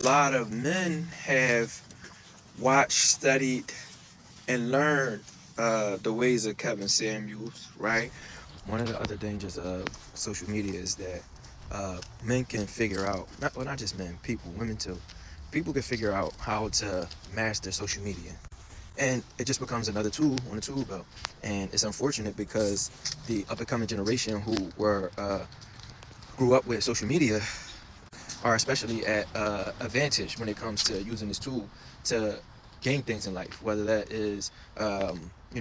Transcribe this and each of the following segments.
A lot of men have watched, studied, and learned the ways of Kevin Samuels, right? One of the other dangers of social media is that men can figure out, not just men, people, women too. People can figure out how to master social media. And it just becomes another tool on the tool belt. And it's unfortunate because the up and coming generation who grew up with social media are especially at advantage when it comes to using this tool to gain things in life, whether that is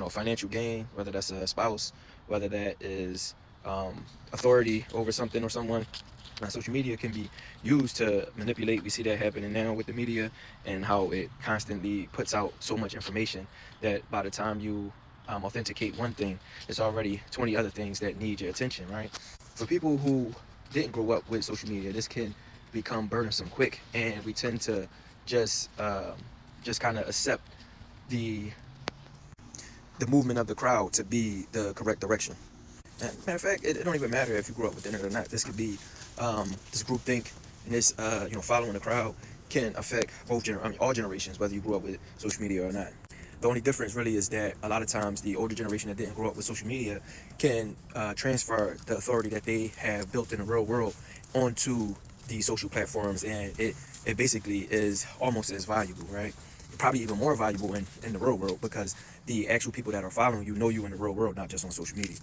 financial gain, whether that's a spouse, whether that is authority over something or someone. Now, social media can be used to manipulate. We see that happening now with the media and how it constantly puts out so much information that by the time you authenticate one thing, it's already 20 other things that need your attention, right? For people who didn't grow up with social media, this can become burdensome quick, and we tend to just kind of accept the movement of the crowd to be the correct direction. And matter of fact, it don't even matter if you grew up with it or not. This could be this groupthink and this following the crowd can affect all generations, whether you grew up with social media or not. The only difference really is that a lot of times the older generation that didn't grow up with social media can transfer the authority that they have built in the real world onto these social platforms, and it basically is almost as valuable, right? Probably even more valuable in the real world, because the actual people that are following you know you in the real world, not just on social media.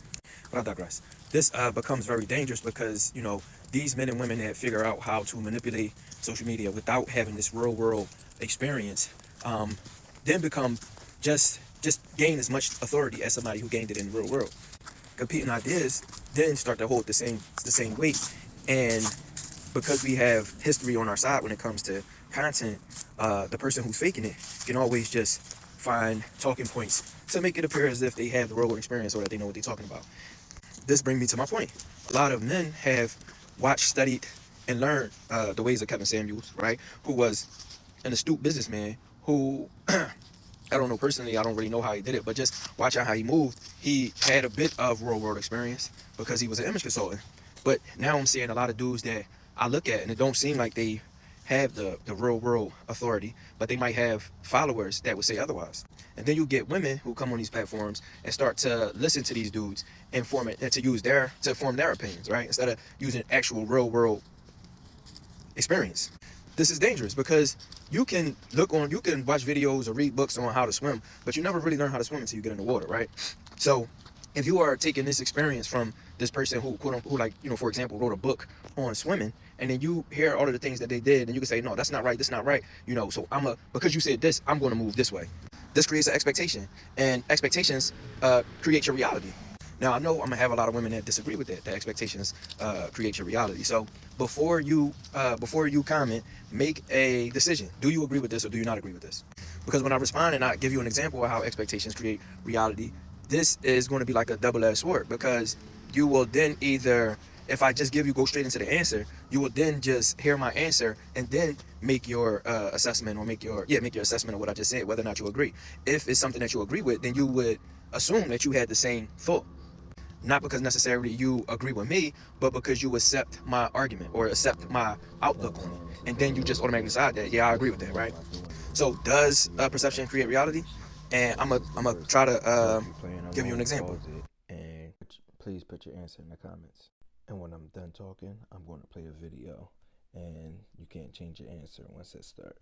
But I digress. This becomes very dangerous because, these men and women that figure out how to manipulate social media without having this real world experience, then become just gain as much authority as somebody who gained it in the real world. Competing ideas then start to hold the same weight, and because we have history on our side when it comes to content, the person who's faking it can always just find talking points to make it appear as if they have the real world experience or that they know what they're talking about. This brings me to my point. A lot of men have watched, studied, and learned the ways of Kevin Samuels, right? Who was an astute businessman who, I don't know personally, I don't really know how he did it, but just watching how he moved, he had a bit of real world experience because he was an image consultant. But now I'm seeing a lot of dudes that I look at and it don't seem like they have the real world authority, but they might have followers that would say otherwise. And then you get women who come on these platforms and start to listen to these dudes and form their opinions, right? Instead of using actual real world experience. This is dangerous because you can watch videos or read books on how to swim, but you never really learn how to swim until you get in the water, right? So if you are taking this experience from this person who for example, wrote a book on swimming, and then you hear all of the things that they did, and you can say, no, that's not right, so because you said this, I'm going to move this way. This creates an expectation, and expectations create your reality. Now, I know I'm gonna have a lot of women that disagree with that. That expectations create your reality. So before you comment, make a decision. Do you agree with this or do you not agree with this? Because when I respond and I give you an example of how expectations create reality, this is going to be like a double-edged sword, because you will then either, if I just go straight into the answer, you will then just hear my answer and then make your assessment, or make your assessment of what I just said, whether or not you agree. If it's something that you agree with, then you would assume that you had the same thought. Not because necessarily you agree with me, but because you accept my argument or accept my outlook on it. And then you just automatically decide that, yeah, I agree with that, right? So does perception create reality? And I'm gonna try to give you an example. And please put your answer in the comments. And when I'm done talking, I'm going to play a video, and you can't change your answer once it starts.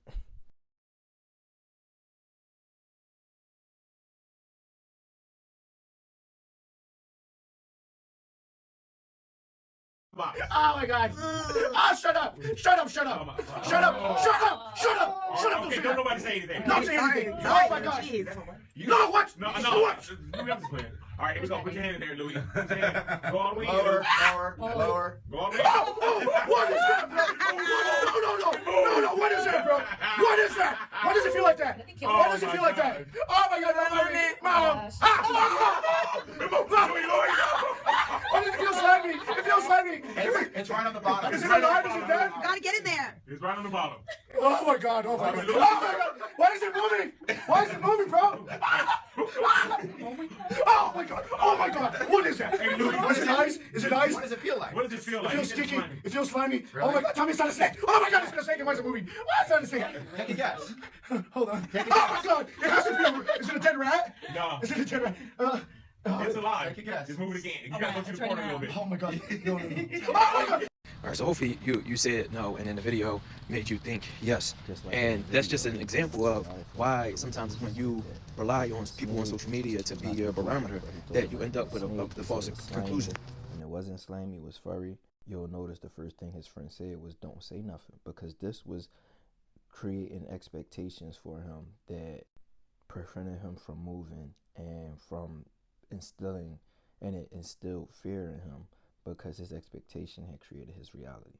Oh my God! Oh, shut up! Shut up! Shut up! Shut up! Shut up! Shut up! Shut up! Okay, don't nobody say anything. Don't say anything! Oh my gosh! No, what? No, What? Louis, I'm just playing. All right, here we go. Put your hand in there, Louis. Put your hand. Go all the way in. Lower. Go all the way in. Oh, what is that, bro? No, what is that, bro? What is that? Why does it feel like that? Why does it feel like that? Oh my God, Mom! Why does it feel slimy? It feels slimy. It's right on the bottom. Is it alive? Is it dead? Gotta get in there. It's right on the bottom. Oh my god, oh my god. Oh my god. Why is it moving? Why is it moving, bro? Oh my god. Oh my god. What is that? Hey, Louis, Is it ice? Is it ice? What does it feel like? What does it feel It like? feels sticky. It feels slimy. Really? Oh my god. Tell me it's not a snake. Oh my god, it's not a snake. Why is it moving? Why is it not a snake? Take a guess. Hold on. Oh my god. It has to be a... Is it a dead rat? No. Is it a dead rat? It's alive. Take a guess. It's moving again. You gotta go to the corner a little bit. Oh my god. No, no, no. Oh my god. All right, so hopefully you said no, and then the video made you think yes. And that's just an example of why sometimes when you rely on people on social media to be your barometer, that you end up with the false conclusion. And it wasn't slimy, it was furry. You'll notice the first thing his friend said was don't say nothing, because this was creating expectations for him that prevented him from moving and from instilling, and it instilled fear in him because his expectation had created his reality.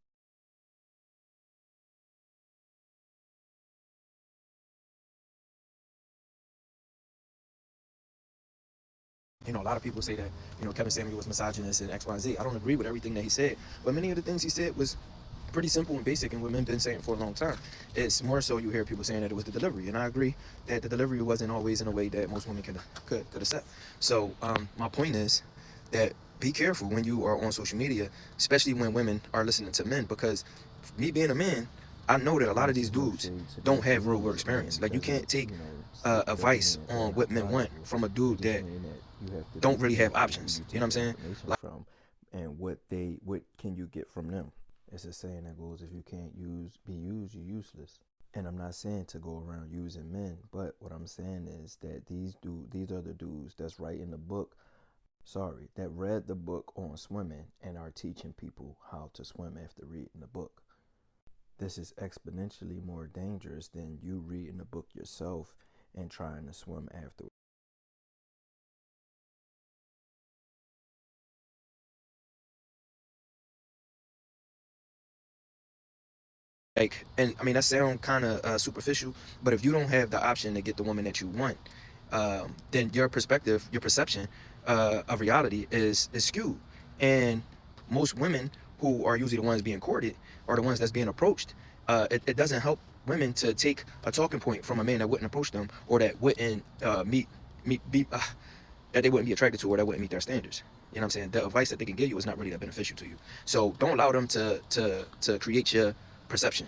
You know, a lot of people say that, you know, Kevin Samuel was misogynist and X, Y, Z. I don't agree with everything that he said, but many of the things he said was pretty simple and basic, and what men have been saying for a long time. It's more so you hear people saying that it was the delivery, and I agree that the delivery wasn't always in a way that most women could accept. So my point is that be careful when you are on social media, especially when women are listening to men, because me being a man, I know that a lot of these dudes don't have real world experience. Like, you can't take advice on what men want from a dude that don't really have options. You know what I'm saying? Like, and what can you get from them? It's a saying that goes, if you can't be used, you're useless. And I'm not saying to go around using men, but what I'm saying is that these are the dudes that's writing the book, that read the book on swimming and are teaching people how to swim after reading the book. This is exponentially more dangerous than you reading the book yourself and trying to swim afterwards. Like, and I mean, that sounds kind of superficial, but if you don't have the option to get the woman that you want, then your perspective, your perception of reality is skewed. And most women who are usually the ones being courted are the ones that's being approached. It doesn't help women to take a talking point from a man that wouldn't approach them, or that wouldn't that they wouldn't be attracted to, or that wouldn't meet their standards. You know what I'm saying? The advice that they can give you is not really that beneficial to you. So don't allow them to create your perception.